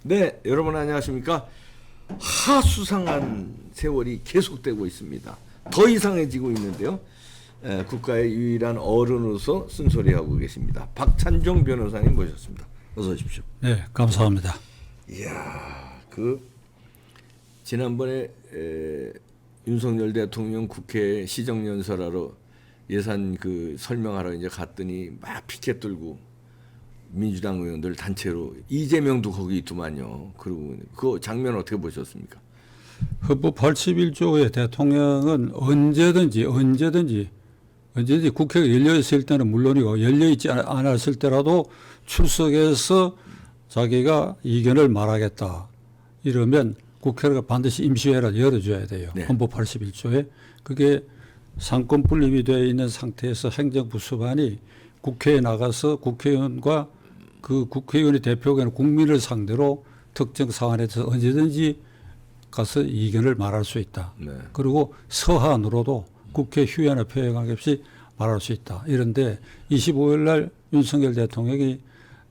네, 여러분 안녕하십니까? 하수상한 세월이 계속되고 있습니다. 더 이상해지고 있는데요. 국가의 유일한 어른으로서 쓴소리하고 계십니다. 박찬종 변호사님 모셨습니다. 어서 오십시오. 네, 감사합니다. 이야, 지난번에 윤석열 대통령 국회 시정연설하러 예산 설명하러 이제 갔더니 막 피켓 들고 민주당 의원들 단체로 이재명도 거기 있더만요. 그리고 그 장면 어떻게 보셨습니까? 헌법 81조의 대통령은 언제든지 국회가 열려 있을 때는 물론이고 열려 있지 않았을 때라도 출석해서 자기가 이견을 말하겠다 이러면 국회가 반드시 임시회를 열어줘야 돼요. 네. 헌법 81조에 그게 상권 분립이 되어 있는 상태에서 행정부 수반이 국회에 나가서 국회의원과 그 국회의원의 대표가 국민을 상대로 특정 사안에 대해서 언제든지 가서 이견을 말할 수 있다. 네. 그리고 서한으로도 국회 휴회나 표에 관계없이 말할 수 있다. 이런데 25일 날 윤석열 대통령이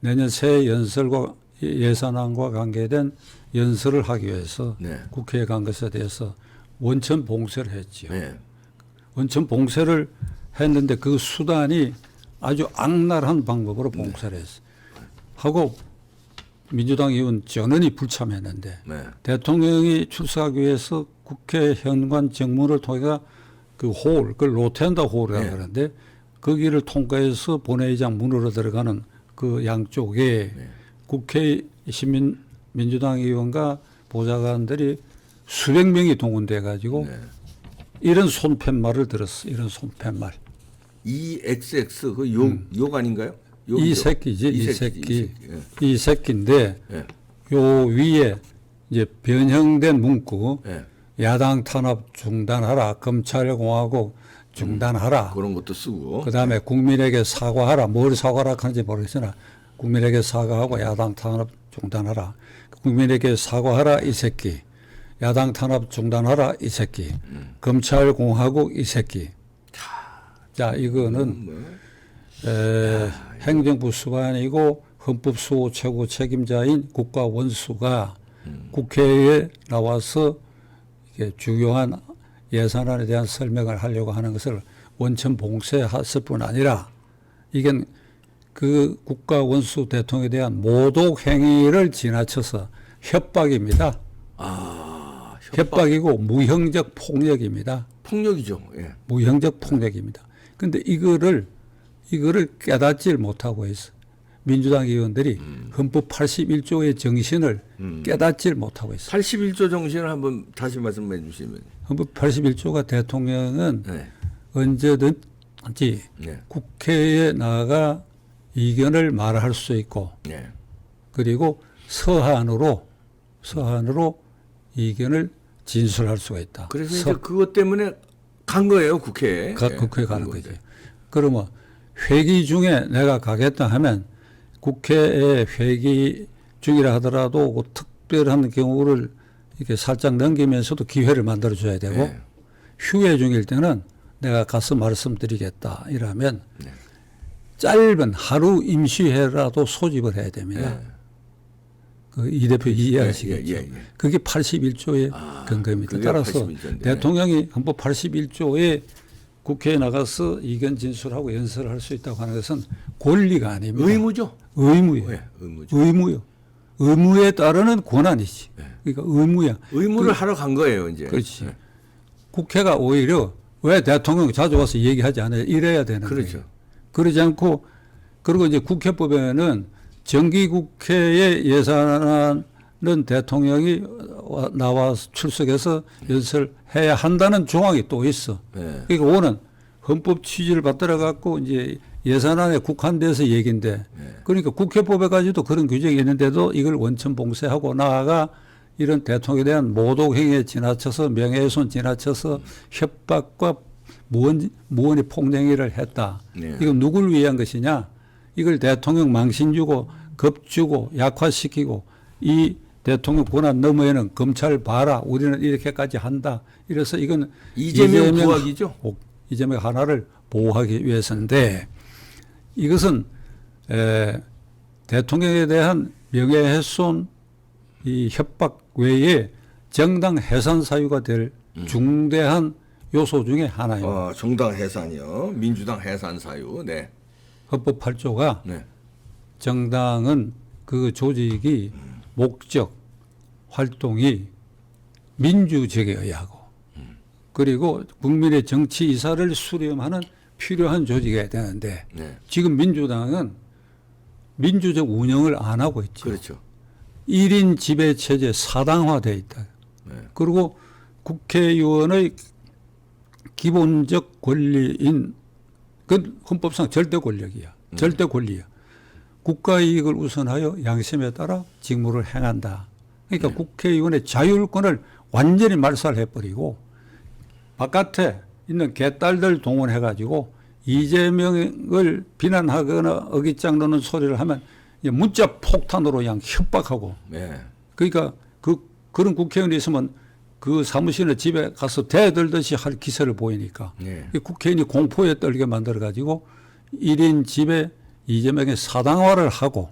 내년 새 연설과 예산안과 관계된 연설을 하기 위해서 네. 국회에 간 것에 대해서 원천 봉쇄를 했지요. 네. 원천 봉쇄를 했는데 그 수단이 아주 악랄한 방법으로 봉쇄를 했어요. 하고 민주당 의원 전원이 불참했는데 네. 대통령이 출석하기 위해서 국회 현관 정문을 통해 그걸 로텐다 홀이라고 네. 하는데 거기를 통과해서 본회의장 문으로 들어가는 그 양쪽에 네. 국회 민주당 의원과 보좌관들이 수백 명이 동원돼 가지고 네. 이런 손팻말을 들었어. 이런 손팻말. EXX 욕 아닌가요? 이 새끼지. 이 새끼. 이 새끼인데 예. 요 위에 이제 변형된 문구 예. 야당 탄압 중단하라. 검찰공화국 중단하라. 그런 것도 쓰고. 그다음에 국민에게 사과하라. 뭘 사과하라 하는지 모르겠으나 국민에게 사과하고 야당 탄압 중단하라. 국민에게 사과하라 이 새끼. 야당 탄압 중단하라 이 새끼. 검찰공화국 이 새끼. 자 이거는 행정부 수반이고 헌법수호 최고 책임자인 국가원수가 국회에 나와서 이게 중요한 예산안에 대한 설명을 하려고 하는 것을 원천 봉쇄했을 뿐 아니라 이게 그 국가원수 대통령에 대한 모독 행위를 지나쳐서 협박입니다. 협박이고 무형적 폭력입니다. 폭력이죠. 예. 무형적 폭력입니다. 그런데 이거를 깨닫질 못하고 있어. 민주당 의원들이 헌법 81조의 정신을 깨닫질 못하고 있어. 81조 정신을 한번 다시 말씀해 주시면. 헌법 81조가 대통령은 네. 언제든지 네. 국회에 나가 이견을 말할 수 있고 네. 그리고 서한으로 이견을 진술할 수가 있다. 그래서 이제 그것 때문에 간 거예요, 국회에. 국회에 가는 거죠. 그러면 회기 중에 내가 가겠다 하면 국회에 회기 중이라 하더라도 그 특별한 경우를 이렇게 살짝 넘기면서도 기회를 만들어 줘야 되고 네. 휴회 중일 때는 내가 가서 말씀드리겠다 이러면 짧은 하루 임시회라도 소집을 해야 됩니다. 네. 이 대표 이해하시겠죠. 예. 그게 81조의 근거입니다. 따라서 81조인데. 대통령이 헌법 81조에 국회에 나가서 이견 진술하고 연설을 할 수 있다고 하는 것은 권리가 아닙니다. 의무죠. 의무예요. 네, 의무죠. 의무요. 의무에 따르는 권한이지. 그러니까 의무야. 의무를 하러 간 거예요, 이제. 그렇지. 네. 국회가 오히려 왜 대통령 자주 와서 얘기하지 않아요? 이래야 되는 거예요. 그렇죠. 그러지 않고 그리고 이제 국회법에는 정기국회의 예산안은 대통령이 나와서 출석해서 연설해야 한다는 조항이 또 있어. 네. 그러니까 오는 헌법 취지를 받들어 갖고 이제 예산안에 국한돼서 얘기인데 그러니까 국회법에 가지고도 그런 규정이 있는데도 이걸 원천 봉쇄하고 나아가 이런 대통령에 대한 모독 행위에 지나쳐서 명예훼손 지나쳐서 협박과 무언의 폭행위를 했다. 네. 이건 누굴 위한 것이냐? 이걸 대통령 망신 주고 겁주고 약화시키고 이 대통령 권한 너머에는 검찰 봐라. 우리는 이렇게까지 한다. 이래서 이건 이재명 부하기죠. 이재명 하나를 보호하기 위해서인데 이것은 대통령에 대한 명예훼손 이 협박 외에 정당 해산 사유가 될 중대한 요소 중에 하나입니다. 정당 해산이요. 민주당 해산 사유. 네. 헌법 8조가 네. 정당은 그 조직이 목적, 활동이 민주적에 의하고 그리고 국민의 정치 이사를 수렴하는 필요한 조직이 되는데 네. 지금 민주당은 민주적 운영을 안 하고 있죠. 그렇죠. 1인 지배체제 사당화되어 있다. 네. 그리고 국회의원의 기본적 권리인 그 헌법상 절대 권력이야. 절대 권리야. 국가 이익을 우선하여 양심에 따라 직무를 행한다. 그러니까 국회의원의 자율권을 완전히 말살해버리고 바깥에 있는 개딸들 동원해가지고 이재명을 비난하거나 어깃장 놓는 소리를 하면 문자 폭탄으로 그냥 협박하고 네. 그러니까 그런 국회의원이 있으면 그 사무실에 집에 가서 대들듯이 할 기세를 보이니까 네. 국회의원이 공포에 떨게 만들어가지고 1인 집에 이재명의 사당화를 하고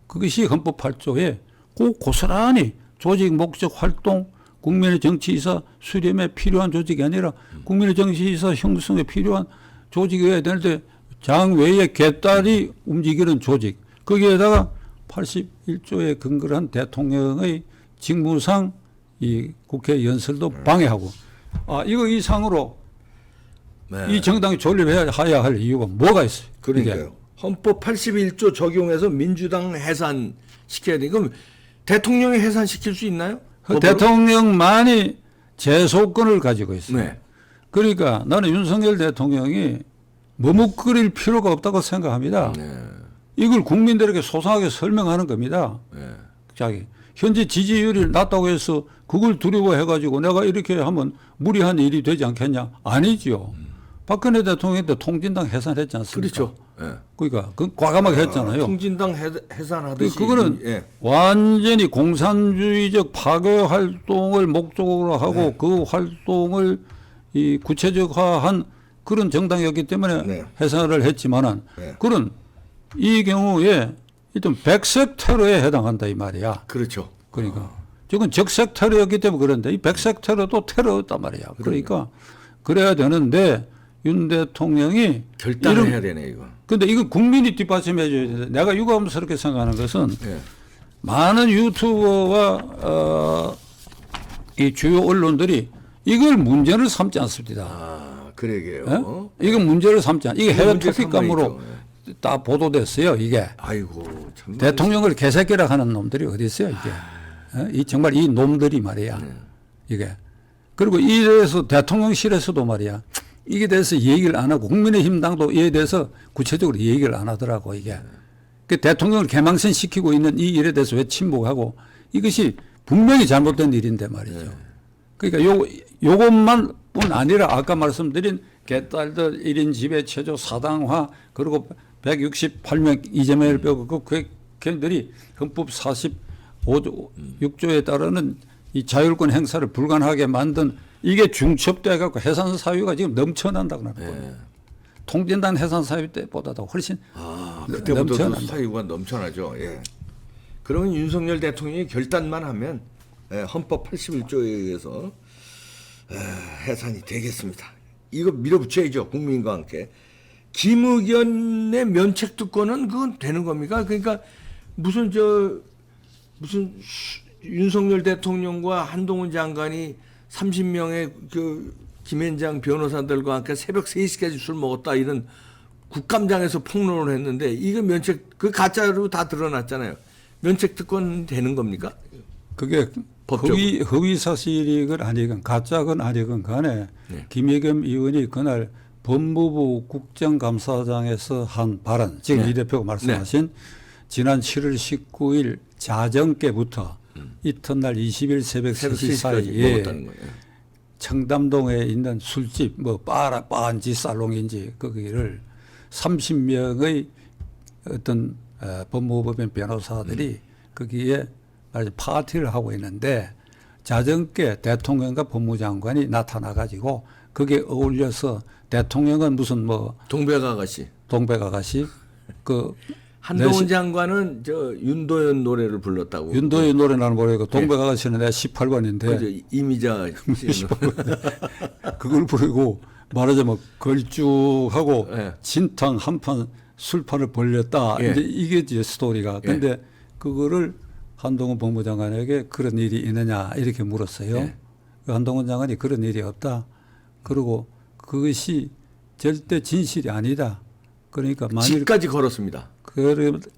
그것이 헌법 8조에 꼭 고스란히 조직 목적 활동 국민의 정치이사 수렴에 필요한 조직이 아니라 국민의 정치이사 형성에 필요한 조직이어야 되는데 장외의 개딸이 움직이는 조직 거기에다가 81조에 근거를 한 대통령의 직무상 이 국회 연설도 방해하고 이거 이상으로 네. 이 정당이 존립해야 할 이유가 뭐가 있어요? 그러니까요. 이게. 헌법 81조 적용해서 민주당 해산 시켜야 돼. 그럼 대통령이 해산시킬 수 있나요? 법으로? 대통령만이 제소권을 가지고 있어요. 네. 그러니까 나는 윤석열 대통령이 머뭇거릴 필요가 없다고 생각합니다. 네. 이걸 국민들에게 소상하게 설명하는 겁니다. 네. 자기 현재 지지율이 낮다고 해서 그걸 두려워해가지고 내가 이렇게 하면 무리한 일이 되지 않겠냐? 아니지요. 박근혜 대통령 때 통진당 해산했지 않습니까? 그렇죠. 네. 그러니까 그 과감하게 했잖아요. 통진당 해산하듯이. 그거는 예. 완전히 공산주의적 파괴 활동을 목적으로 하고 네. 그 활동을 이 구체적화한 그런 정당이었기 때문에 네. 해산을 했지만은 네. 그런 이 경우에 일단 백색 테러에 해당한다 이 말이야. 그렇죠. 그러니까 지금 적색 테러였기 때문에 그런데 이 백색 테러도 테러였단 말이야. 그러니까 그래야 되는데 윤 대통령이 결단을 해야 되네 이거. 근데 이거 국민이 뒷받침해 줘야 되는데 내가 유감스럽게 생각하는 것은 예. 많은 유튜버와 이 주요 언론들이 이걸 문제를 삼지 않습니다. 그러게요. 예? 이건 문제를 삼지 않. 이게 해외 문제 토픽감으로 삼아 있죠. 다 보도됐어요. 이게 아이고 참. 대통령을 개새끼라 하는 놈들이 어디 있어요 이게. 이 정말 이 놈들이 말이야. 이게 그리고 이래서 대통령실에서도 말이야. 이게 대해서 얘기를 안 하고 국민의힘 당도 이에 대해서 구체적으로 얘기를 안 하더라고 이게. 그 대통령을 개망신시키고 있는 이 일에 대해서 왜 침묵하고 이것이 분명히 잘못된 일인데 말이죠. 그러니까 요것만 뿐 아니라 아까 말씀드린 개딸들 1인 지배체조 사당화 그리고 168명 이재명을 빼고 그 국회의원들이 헌법 45조 6조에 따르는 이 자율권 행사를 불가능하게 만든 이게 중첩돼 갖고 해산 사유가 지금 넘쳐난다고 합니다. 통진당 해산 사유 때보다도 훨씬 그때부터 넘쳐난다. 사유가 넘쳐나죠. 예. 그러면 윤석열 대통령이 결단만 하면 헌법 81조에 의해서 해산이 되겠습니다. 이거 밀어붙여야죠. 국민과 함께. 김의겸의 면책특권은 그건 되는 겁니까? 그러니까 무슨 윤석열 대통령과 한동훈 장관이 30명의 그 김현장 변호사들과 함께 새벽 3시까지 술 먹었다 이런 국감장에서 폭로를 했는데 이거 그 가짜로 다 드러났잖아요. 면책특권 되는 겁니까? 그게 허위 사실이건 아니건 가짜건 아니건 간에 김의겸 의원이 그날 법무부 국정감사장에서 한 발언 지금 이 대표가 말씀하신 지난 7월 19일 자정께부터 이튿날 20일 새벽 3시 사이에 청담동에 있는 술집 뭐 바인지 살롱인지 거기를 30명의 어떤 법무법인 변호사들이 거기에 파티를 하고 있는데 자정께 대통령과 법무장관이 나타나 가지고 거기에 어울려서 대통령은 무슨 뭐 동백아가씨 그 한동훈 장관은 저 윤도현 노래를 불렀다고. 윤도현 노래 나는 모르고 동백아가씨는 내가 18번인데 그죠. 이미자 씨는. 그걸 부르고 말하자면 걸쭉하고 예. 진탕 한판 술판을 벌렸다. 예. 이제 이게 이제 스토리가. 근데 그거를 한동훈 법무장관에게 그런 일이 있느냐 이렇게 물었어요. 예. 한동훈 장관이 그런 일이 없다. 그리고 그것이 절대 진실이 아니다. 그러니까 집까지 걸었습니다.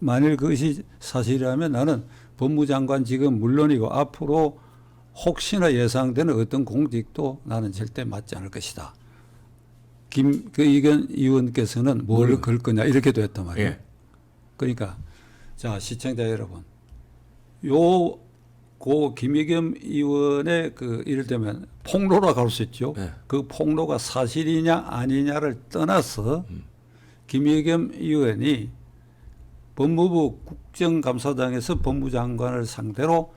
만일 그것이 사실이라면 나는 법무장관직은 물론이고 앞으로 혹시나 예상되는 어떤 공직도 나는 절대 맡지 않을 것이다. 이견 의원께서는 뭘 걸 거냐 이렇게 됐단 말이에요. 예. 그러니까 자 시청자 여러분, 고 김의겸 의원의 그 이를테면 폭로라고 할 수 있죠. 예. 그 폭로가 사실이냐 아니냐를 떠나서 김의겸 의원이 법무부 국정감사장에서 법무장관을 상대로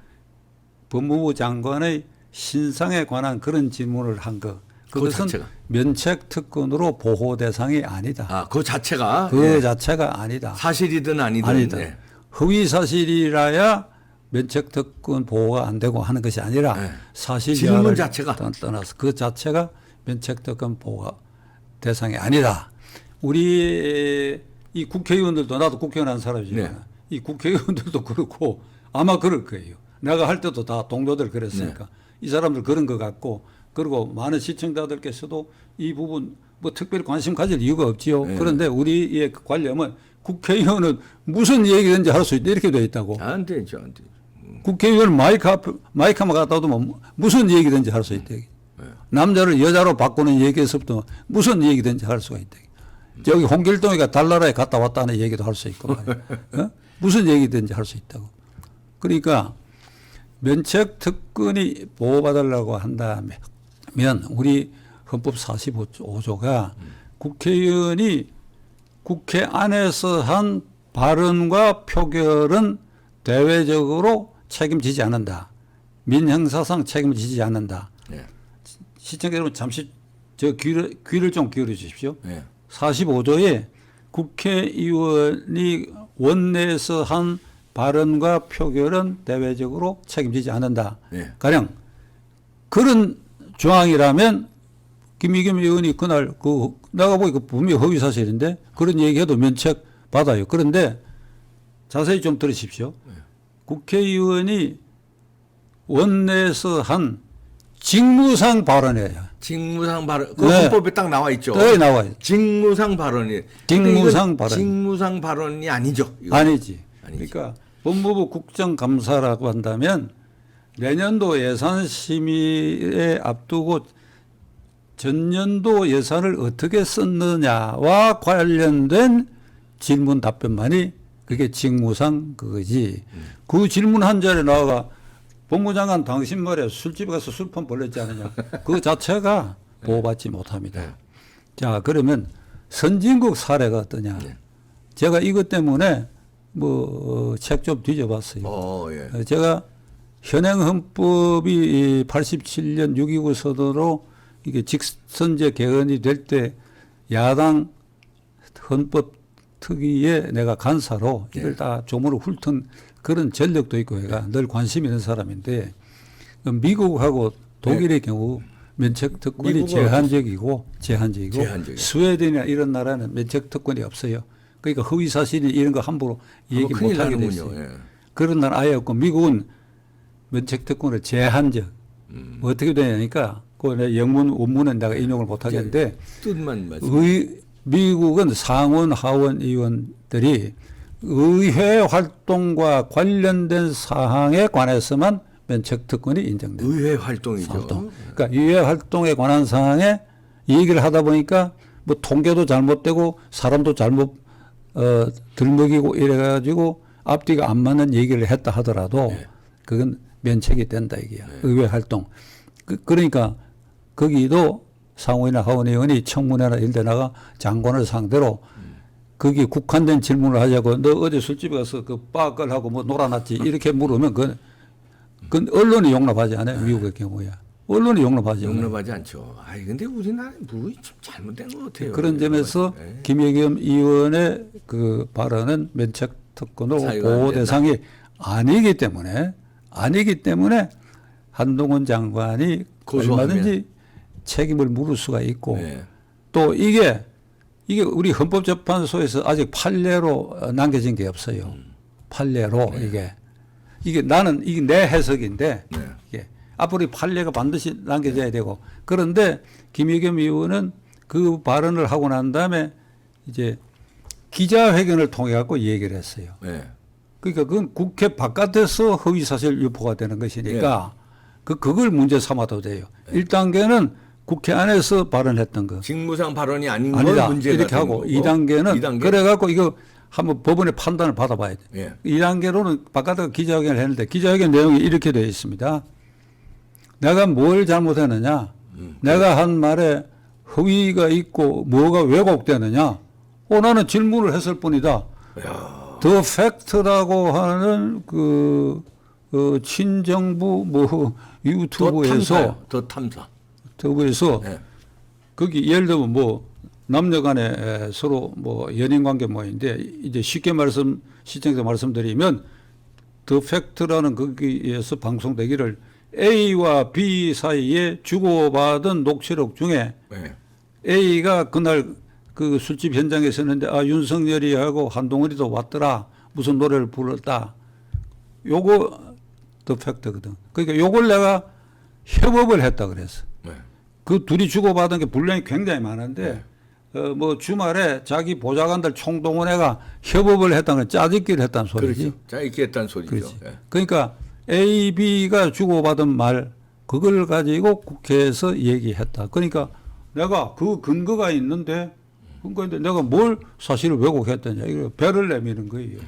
법무부 장관의 신상에 관한 그런 질문을 한 것. 그것은 면책 특권으로 보호 대상이 아니다. 아, 그 자체가 그 예. 자체가 아니다. 사실이든 아니든. 아니다. 예. 허위 사실이라야 면책 특권 보호가 안 되고 하는 것이 아니라 네. 사실 질문 자체가 떠나서 그 자체가 면책 특권 보호가 대상이 아니다. 우리 이 국회의원들도 나도 국회의원 한 사람이지만 네. 이 국회의원들도 그렇고 아마 그럴 거예요. 내가 할 때도 다 동료들 그랬으니까 네. 이 사람들 그런 것 같고 그리고 많은 시청자들께서도 이 부분 뭐 특별히 관심 가질 이유가 없지요. 네. 그런데 우리의 관념은 국회의원은 무슨 얘기든지 할 수 있다 이렇게 되어 있다고. 안 되죠, 안 되죠. 국회의원 마이크만 갖다 두면 무슨 얘기든지 할 수 있다. 남자를 여자로 바꾸는 얘기에서부터 무슨 얘기든지 할 수가 있다. 저기 홍길동이가 달나라에 갔다 왔다는 얘기도 할 수 있고 어? 무슨 얘기든지 할 수 있다고. 그러니까 면책 특권이 보호받으려고 한다면 우리 헌법 45조가 국회의원이 국회 안에서 한 발언과 표결은 대외적으로 책임지지 않는다. 민형사상 책임지지 않는다. 네. 시청자 여러분 잠시 저 귀를 좀 기울여 주십시오. 네. 45조에 국회의원이 원내에서 한 발언과 표결은 대외적으로 책임지지 않는다. 네. 가령 그런 조항이라면 김의겸 의원이 그날 내가 보니까 분명히 허위 사실인데 그런 얘기해도 면책 받아요. 그런데 자세히 좀 들으십시오. 국회의원이 원내에서 한 직무상 발언이에요. 직무상 발언, 그 네. 헌법에 딱 나와 있죠. 네, 나와요. 직무상 발언이. 직무상 발언. 직무상 발언이 아니죠. 이거. 아니지. 아니지. 그러니까 법무부 국정감사라고 한다면 내년도 예산 심의에 앞두고 전년도 예산을 어떻게 썼느냐와 관련된 질문 답변만이 그게 직무상 그거지. 그 질문 한 자리에 나와가 법무장관 당신 말에 술집에 가서 술판 벌렸지 않느냐. 그 자체가 보호받지 못합니다. 네. 자, 그러면 선진국 사례가 어떠냐. 네. 제가 이것 때문에 뭐 책 좀 뒤져봤어요. 예. 제가 현행 헌법이 87년 6.29 서도로 이게 직선제 개헌이 될 때 야당 헌법 특위에 내가 간사로 이걸 다 조문을 훑은 그런 전력도 있고 얘가 늘 관심 있는 사람인데 미국하고 독일의 경우 면책 특권이 제한적이고 스웨덴이나 이런 나라는 면책 특권이 없어요. 그러니까 허위 사실이 이런 거 함부로 얘기 못 하게 됐어요. 예. 그런 나라 아예 없고 미국은 면책 특권을 제한적. 어떻게 되냐니까 그 영문 원문은 내가 인용을 못 하겠는데 뜻만 말씀. 미국은 상원 하원 의원들이 의회 활동과 관련된 사항에 관해서만 면책 특권이 인정됩니다. 의회 활동이죠. 그러니까 의회 활동에 관한 사항에 얘기를 하다 보니까 뭐 통계도 잘못되고 사람도 잘못 들먹이고 이래가지고 앞뒤가 안 맞는 얘기를 했다 하더라도 그건 면책이 된다 이게야. 의회 활동. 그러니까 거기도 상원이나 하원 의원이 청문회나 이런 데 나가 장관을 상대로 거기 국한된 질문을 하자고 너 어제 술집에 가서 그 빠걸하고 뭐 놀아놨지 이렇게 물으면 그건 언론이 용납하지 않아요. 미국의 경우야. 언론이 용납하지 않아요. 용납하지 않죠. 아이 근데 우리나라 뭐 좀 잘못된 것 같아요. 그런 점에서 네. 김의겸 의원의 그 발언은 면책 특권으로 사유가 안 보호 된다. 대상이 아니기 때문에 한동훈 장관이 고소하면. 얼마든지 책임을 물을 수가 있고 네. 또 이게 우리 헌법재판소에서 아직 판례로 남겨진 게 없어요. 판례로 이게 나는 이게 내 해석인데 네. 이게 앞으로 이 판례가 반드시 남겨져야 되고 그런데 김의겸 의원은 그 발언을 하고 난 다음에 이제 기자회견을 통해 갖고 얘기를 했어요. 네. 그러니까 그건 국회 바깥에서 허위사실 유포가 되는 것이니까 그걸 문제 삼아도 돼요. 1단계는 국회 안에서 발언했던 거. 직무상 발언이 아닌 건 아니다. 문제가 이렇게 되는 하고 거고. 2단계는 2단계? 그래갖고 이거 한번 법원의 판단을 받아봐야 돼. 예. 2단계로는 바깥에서 기자회견을 했는데 기자회견 내용이 이렇게 되어 있습니다. 내가 뭘 잘못했느냐. 내가 한 말에 허위가 있고 뭐가 왜곡되느냐. 나는 질문을 했을 뿐이다. 더 팩트라고 하는 친정부 유튜브에서 더 탐사. 유튜브에서 네. 거기 예를 들면 남녀간에 서로 연인 관계 모인데 이제 쉽게 시청자 말씀드리면 더 팩트라는 거기에서 방송되기를 A와 B 사이에 주고받은 녹취록 중에 네. A가 그날 그 술집 현장에 있었는데 윤석열이하고 한동훈이도 왔더라. 무슨 노래를 불렀다. 요거 더 팩트거든. 그러니까 요걸 내가 협업을 했다 그랬어. 네. 그 둘이 주고받은 게 분량이 굉장히 많은데 주말에 자기 보좌관들 총동원해가 협업을 했다는 건 짜집기를 했다는 소리지. 그렇죠. 자 이렇게 했다는 소리죠. 그렇지. 예. 그러니까 A, B가 주고받은 말 그걸 가지고 국회에서 얘기했다. 그러니까 내가 그 근거가 있는데 내가 뭘 사실을 왜곡했더냐 이거 배를 내미는 거예요.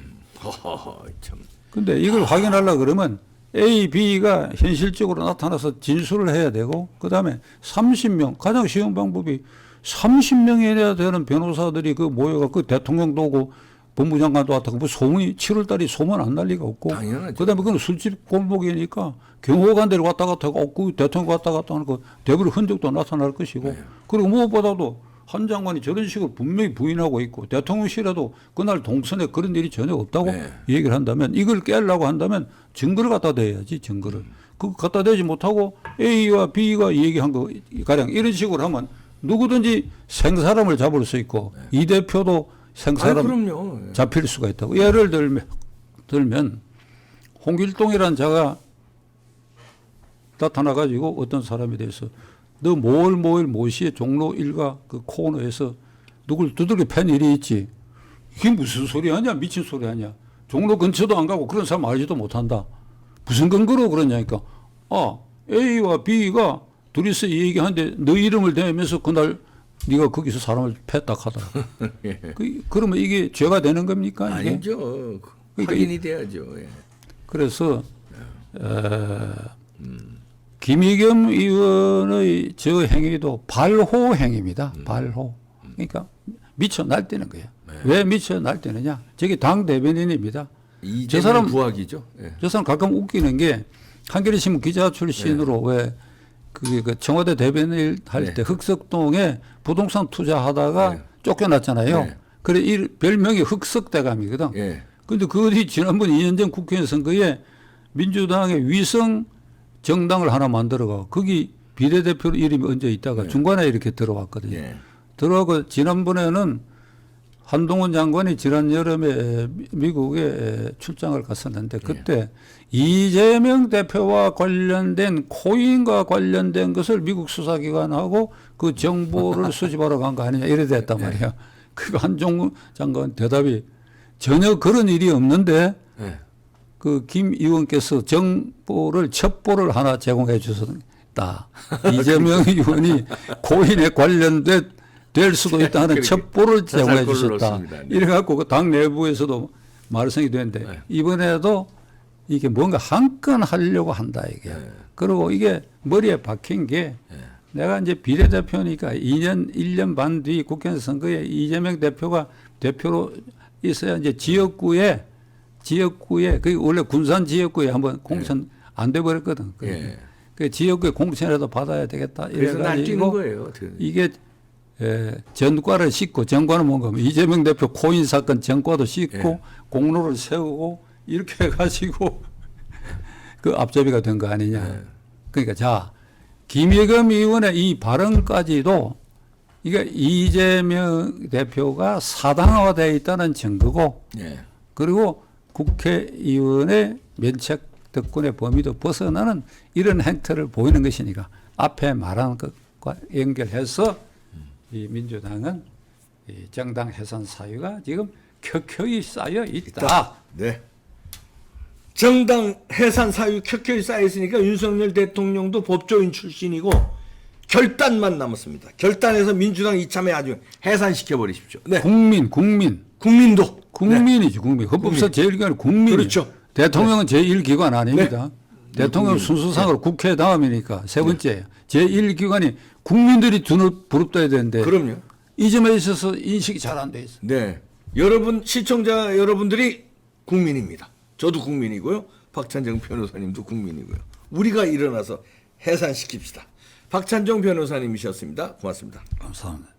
허허허 참. 근데 이걸 확인하려고 그러면 A, B가 현실적으로 나타나서 진술을 해야 되고 그다음에 30명 가장 쉬운 방법이 30명이나 되는 변호사들이 모여갖고 대통령도 오고 법무장관도 왔다고 뭐 소문이 7월달에 소문 안 날 리가 없고 당연하죠. 그다음에 그건 술집 골목이니까 경호관들이 왔다 갔다 하고 그 대통령 왔다 갔다 하는 거 대부분 흔적도 나타날 것이고 네. 그리고 무엇보다도 한 장관이 저런 식으로 분명히 부인하고 있고 대통령실에도 그날 동선에 그런 일이 전혀 없다고 네. 얘기를 한다면 이걸 깨려고 한다면 증거를 갖다 대야지 증거를. 그거 갖다 대지 못하고 A와 B가 얘기한 거 가령 이런 식으로 하면 누구든지 생사람을 잡을 수 있고 이 대표도 생사람 그럼요. 예. 잡힐 수가 있다고. 예를 들면 홍길동이라는 자가 나타나가지고 어떤 사람에 대해서 너 모시의 종로 일가 그 코너에서 누굴 두들겨 팬 일이 있지. 이게 무슨 소리 하냐? 미친 소리 하냐? 종로 근처도 안 가고 그런 사람 알지도 못한다. 무슨 근거로 그러냐니까. A와 B가 둘이서 얘기하는데 너 이름을 대면서 그날 네가 거기서 사람을 팼다 하더라. 예. 그러면 이게 죄가 되는 겁니까? 이게? 아니죠. 그러니까 확인이 돼야죠. 예. 그래서 김의겸 의원의 저 행위도 발호 행위입니다. 발호. 그러니까 미쳐 날뛰는 거예요. 왜 미쳐 날뛰느냐? 저게 당 대변인입니다. 저 사람 부학이죠. 예. 저 사람 가끔 웃기는 게 한겨레 신문 기자 출신으로 왜 그 청와대 대변인 할 때 흑석동에 부동산 투자하다가 쫓겨났잖아요. 네. 그래 이 별명이 흑석대감이거든. 예. 근데 그것이 지난번 2년 전 국회의원 선거에 민주당의 위성 정당을 하나 만들어가 거기 비례대표 이름이 얹어 있다가 중간에 이렇게 들어왔거든요. 예. 들어가고 지난번에는 한동훈 장관이 지난 여름에 미국에 출장을 갔었는데 그때 이재명 대표와 관련된 코인과 관련된 것을 미국 수사기관하고 그 정보를 수집하러 간 거 아니냐 이래 됐단 말이야. 그 한종훈 장관 대답이 전혀 그런 일이 없는데 예. 그 김 의원께서 정보를 첩보를 하나 제공해 주셨다. 이재명 의원이 코인에 관련된 될 수도 있다는 첩보를 제공해 주셨다. 이래갖고 그 당 내부에서도 말썽이 되는데 이번에도 이게 뭔가 한 건 하려고 한다 이게. 그리고 이게 머리에 박힌 게 내가 이제 비례대표니까 1년 반 뒤 국회의원 선거에 이재명 대표가 대표로 있어야 이제 지역구에 그 원래 군산 지역구에 한번 공천 안 돼 버렸거든. 그 지역의 공천이라도 받아야 되겠다. 그래서 날뛰는 이래가지고 거예요. 어떻게. 이게 전과를 싣고 전과는 뭔가 하면 이재명 대표 코인 사건 전과도 싣고 예. 공로를 세우고 이렇게 해가지고 그 앞잡이가 된 거 아니냐. 예. 그러니까 자 김의겸 의원의 이 발언까지도 이게 이재명 대표가 사당화되어 있다는 증거고 예. 그리고 국회의원의 면책 특권의 범위도 벗어나는 이런 행태를 보이는 것이니까 앞에 말한 것과 연결해서 이 민주당은 이 정당 해산 사유가 지금 켜켜이 쌓여 있다. 네. 정당 해산 사유 켜켜이 쌓여 있으니까 윤석열 대통령도 법조인 출신이고 결단만 남았습니다. 결단해서 민주당 이참에 아주 해산시켜 버리십시오. 네. 국민도 국민도 국민이지 국민. 헌법사 제1기관이 국민이. 그렇죠. 대통령은 제1기관 아닙니다. 대통령 국민. 순서상으로 국회 다음이니까 세 번째예요. 제1기관이 국민들이 두는 부릅떠야 되는데 그럼요. 이 점에 있어서 인식이 잘 안 돼 있어. 네. 여러분 시청자 여러분들이 국민입니다. 저도 국민이고요. 박찬정 변호사님도 국민이고요. 우리가 일어나서 해산시킵시다. 박찬정 변호사님이셨습니다. 고맙습니다. 감사합니다.